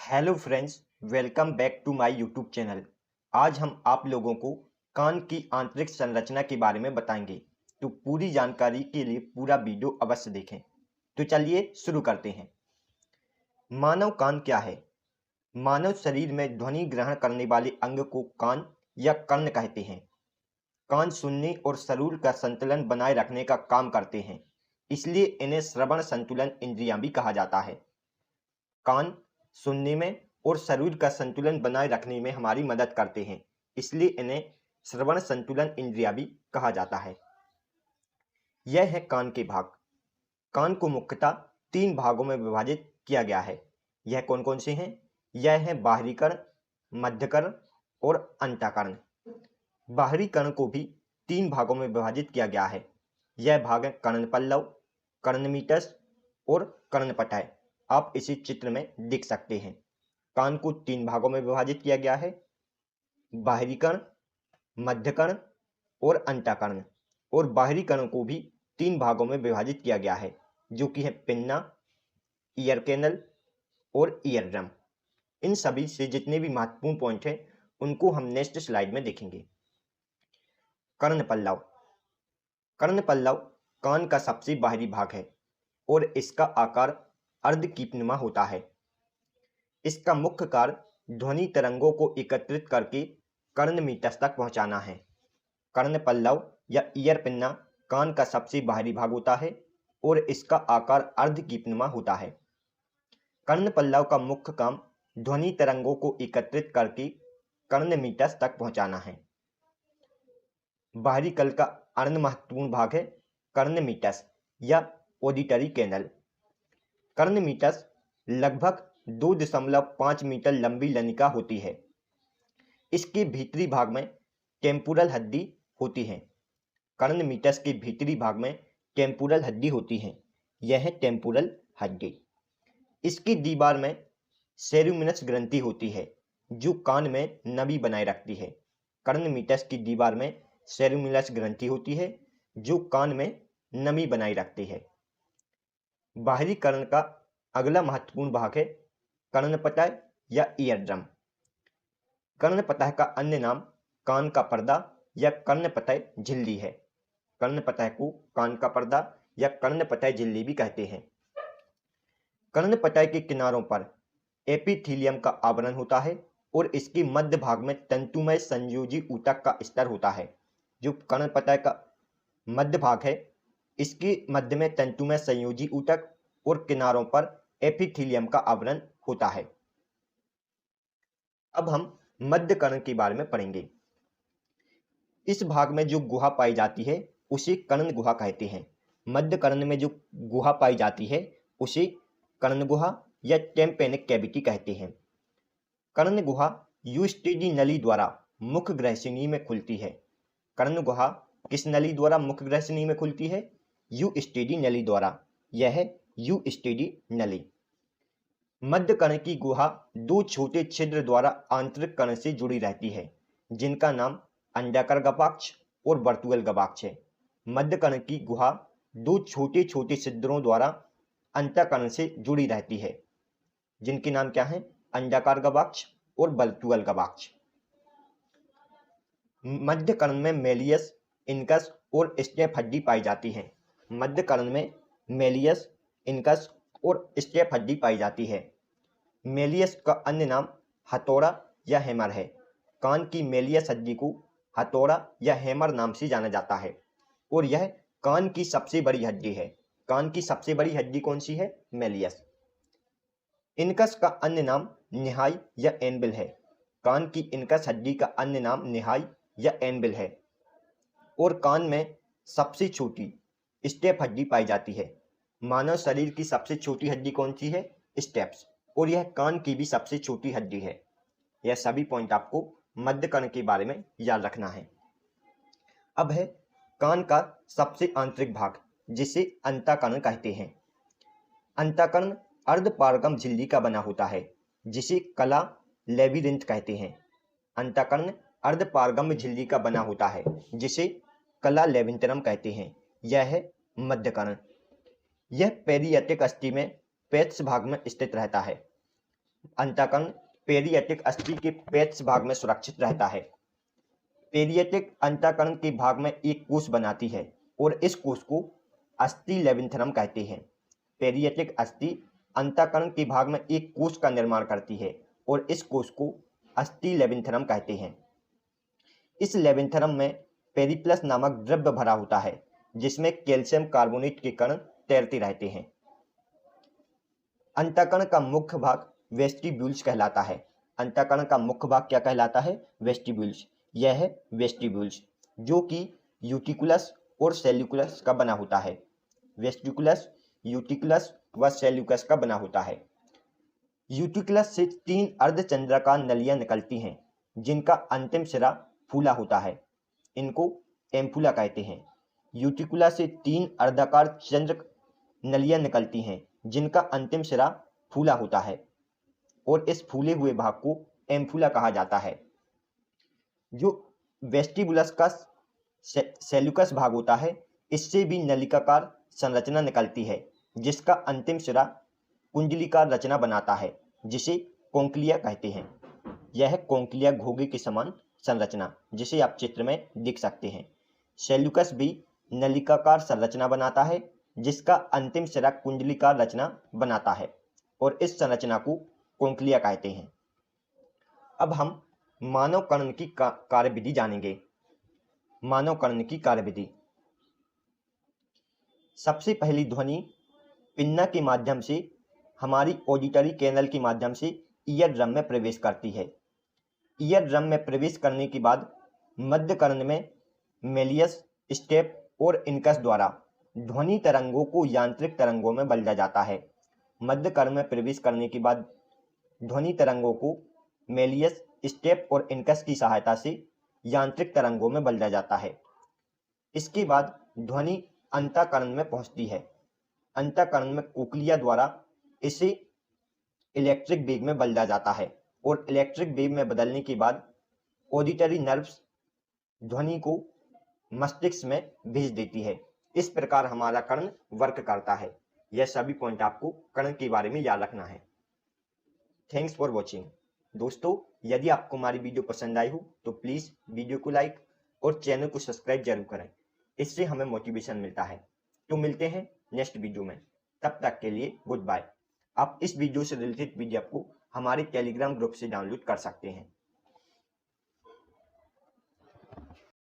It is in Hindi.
Hello friends, welcome back to my YouTube channel. आज हम आप लोगों को कान की आंतरिक संरचना के बारे में बताएंगे। तो पूरी जानकारी के लिए पूरा वीडियो अवश्य देखें। तो चलिए शुरू करते हैं। मानव कान क्या है? मानव शरीर में ध्वनि ग्रहण करने वाले अंग को कान या कर्ण कहते हैं। कान सुनने और शरीर का संतुलन बनाए रखने का काम करते हैं, इसलिए इन्हें श्रवण संतुलन इंद्रियां भी कहा जाता है। कान सुनने में और शरीर का संतुलन बनाए रखने में हमारी मदद करते हैं, इसलिए इन्हें श्रवण संतुलन इंद्रिया भी कहा जाता है। यह है कान के भाग। कान को मुख्यतः 3 भागों में विभाजित किया गया है। यह कौन कौन से हैं? यह है बाहरी कर्ण, मध्य कर्ण और अंतःकर्ण। बाहरी कर्ण को भी 3 भागों में विभाजित किया गया है। यह भाग है कर्णपल्लव, कर्णमीटस और कर्णपटय। आप इसी चित्र में देख सकते हैं। कान को 3 भागों में विभाजित किया गया है, बाहरी कर्ण, मध्य कर्ण और अंतःकर्ण। और बाहरी कर्ण को भी 3 भागों में विभाजित किया गया है, जो कि है पिन्ना, ईयर कैनल और ईयर ड्रम। इन सभी से जितने भी महत्वपूर्ण पॉइंट हैं उनको हम नेक्स्ट स्लाइड में देखेंगे। कर्णपल्लव। कर्णपल्लव कान का सबसे बाहरी भाग है और इसका आकार अर्धकीपनुमा होता है। इसका मुख्य कार्य ध्वनि तरंगों को एकत्रित करके कर्णमीटस तक पहुंचाना है। कर्णपल्लव या ईयर पिन्ना कान का सबसे बाहरी भाग होता है और इसका आकार अर्धकीपनुमा होता है। कर्णपल्लव का मुख्य काम ध्वनि तरंगों को एकत्रित करके कर्णमीटस तक पहुंचाना है। बाहरी कल का अन्य महत्वपूर्ण भाग है कर्णमीटस या ऑडिटरी कैनल। कर्णमीटस लगभग 2.5 मीटर लंबी लनिका होती है। इसके भीतरी भाग में टेम्पोरल हड्डी होती है। कर्णमीटस के भीतरी भाग में टेम्पोरल हड्डी होती है। यह है टेम्पोरल हड्डी। इसकी दीवार में सेरुमिनस ग्रंथि होती है, जो कान में नमी बनाए रखती है। कर्णमीटस की दीवार में सेरुमिनस ग्रंथि होती है, जो कान में नमी बनाए रखती है। बाहरी कर्ण का अगला महत्वपूर्ण भाग है कर्णपटय या ईयर ड्रम। कर्णपटय का अन्य नाम कान का पर्दा या कर्णपटय झिल्ली है। कर्णपटय को कान का पर्दा या कर्णपटय झिल्ली भी कहते हैं। कर्णपटय के किनारों पर एपिथीलियम का आवरण होता है और इसके मध्य भाग में तंतुमय संयोजी ऊतक का स्तर होता है। जो कर्णपटय का मध्य भाग है, इसके मध्य में तंतुमय संयोजी ऊतक और किनारों पर एपिथीलियम का आवरण होता है। अब हम मध्य कर्ण के बारे में पढ़ेंगे। इस भाग में जो गुहा पाई जाती है उसे कर्ण गुहा कहते हैं। मध्य कर्ण में जो गुहा पाई जाती है उसे कर्ण गुहा या टेम्पेनिक कैविटी कहते हैं। कर्ण गुहा यूस्टेडी नली द्वारा मुख्य ग्रहसिनी में खुलती है। कर्ण गुहा किस नली द्वारा मुख्य ग्रहसिनी में खुलती है? यूस्टेडी नली द्वारा। यह है यूस्टेडी नली। मध्य कर्ण की गुहा 2 छोटे छिद्र द्वारा आंतरिक कर्ण से जुड़ी रहती है, जिनका नाम अंडाकार गवाक्ष और वर्तुअल गवाक्ष है। मध्य कर्ण की गुहा 2 छोटे छोटे छिद्रों द्वारा अंतःकर्ण से जुड़ी रहती है, जिनके नाम क्या है? अंडाकार गवाक्ष और वर्तुअल गवाक्ष। मध्य कर्ण में मेलियस, इनकस और स्टेप हड्डी पाई जाती है। मध्य कर्ण में मेलियस, इनकस और स्टेप हड्डी पाई जाती है। मेलियस का अन्य नाम हथौड़ा या हैमर है। कान की मेलियस हड्डी को हथौड़ा या हैमर नाम से जाना जाता है और यह कान की सबसे बड़ी हड्डी है। कान की सबसे बड़ी हड्डी कौन सी है? मेलियस। इनकस का अन्य नाम निहाई या एनबिल है। कान की इनकस हड्डी का अन्य नाम निहाई या एनबिल है और कान में सबसे छोटी स्टेप हड्डी पाई जाती है। मानव शरीर की सबसे छोटी हड्डी कौन सी है? स्टेप्स। और यह कान की भी सबसे छोटी हड्डी है। यह सभी पॉइंट आपको मध्य कर्ण के बारे में याद रखना है। अब है कान का सबसे आंतरिक भाग, जिसे अंतःकर्ण कहते हैं। अंतःकर्ण अर्धपारगम झिल्ली का बना होता है, जिसे कला लेबिरिंथ कहते हैं। अंतःकर्ण अर्धपारगम झिल्ली का बना होता है, जिसे कला लेबिंथरम कहते हैं। यह है मध्य कर्ण। यह पेरियटिक अस्थि में पैक्ष भाग में स्थित रहता है। अंतःकरण पेरियटिक अस्थि के पैच भाग में सुरक्षित रहता है। पेरियटिक अंतःकरण के भाग में एक कोश बनाती है और इस कोश को अस्थि लेविंथरम कहते हैं। पेरियटिक अस्थि अंतःकरण के भाग में एक कोश का निर्माण करती है और इस कोश को अस्थि लेविंथरम कहते हैं। इस लेविंथरम में पेरिप्लस नामक द्रव्य भरा होता है जिसमें कैल्शियम कार्बोनेट के कण तैरते रहते हैं। अंतःकरण का मुख्य भाग वेस्टिब्यूल्स कहलाता है। अंतःकरण का मुख्य भाग क्या कहलाता है? वेस्टिब्यूल्स। यह है वेस्टिब्यूल्स जो कि यूटिकुलस और सेल्यूकुलस का बना होता है। वेस्टिकुलस, यूटिकुलस व सेल्यूकस का बना होता है। यूटिकुलस से 3 अर्धचंद्राकार नलियां निकलती हैं जिनका अंतिम सिरा फूला होता है। इनको एम्फुला कहते हैं। यूटिकुला से 3 अर्धाकार चंद्र नलियां निकलती हैं जिनका अंतिम सिरा फूला होता है और इस फूले हुए भाग को एम्फुला कहा जाता है। जो वेस्टिबुलस का सेल्यूकस भाग होता है, इससे भी नलिकाकार संरचना निकलती है जिसका अंतिम सिरा कुंडलीकार रचना बनाता है जिसे कोंक्लिया कहते हैं। यह कोंक्लिया घोंघे के समान संरचना जिसे आप चित्र में देख सकते हैं। सेल्यूकस भी नलिकाकार संरचना बनाता है जिसका अंतिम सिरा कुंडलीकार रचना बनाता है और इस संरचना को कोंक्लिया कहते हैं। अब हम मानव कर्ण की कार्यविधि जानेंगे। मानव कर्ण की कार्यविधि। सबसे पहली ध्वनि पिन्ना के माध्यम से हमारी ऑडिटरी कैनल के माध्यम से ईयर ड्रम में प्रवेश करती है। ईयर ड्रम में प्रवेश करने के बाद मध्य कर्ण में मेलियस, स्टेप और इनकस द्वारा ध्वनि तरंगों को यांत्रिक तरंगों में बदला जाता है। मध्य कर्ण में प्रवेश करने के बाद ध्वनि तरंगों को मेलियस, स्टेप और इनकस की सहायता से यांत्रिक तरंगों में बदला जाता है। इसके बाद ध्वनि अंतःकरण में पहुंचती है। अंतःकरण में कोक्लिया द्वारा इसे इलेक्ट्रिक वेव में बदला जाता है और इलेक्ट्रिक वेव में बदलने के बाद ऑडिटरी नर्व्स ध्वनि को मस्तिष्क में भेज देती है। इस प्रकार हमारा कर्ण वर्क करता है। यह सभी पॉइंट आपको कर्ण के बारे में याद रखना है। Thanks for watching. दोस्तों, यदि आपको हमारी वीडियो पसंद आई हो तो प्लीज़ वीडियो को लाइक और चैनल को सब्सक्राइब जरूर करें। इससे हमें मोटिवेशन मिलता है। तो मिलते हैं नेक्स्ट वीडियो में। तब तक के लिए गुड बाय। आप इस वीडियो से रिलेटेड पीडीएफ को हमारे टेलीग्राम ग्रुप से डाउनलोड कर सकते हैं।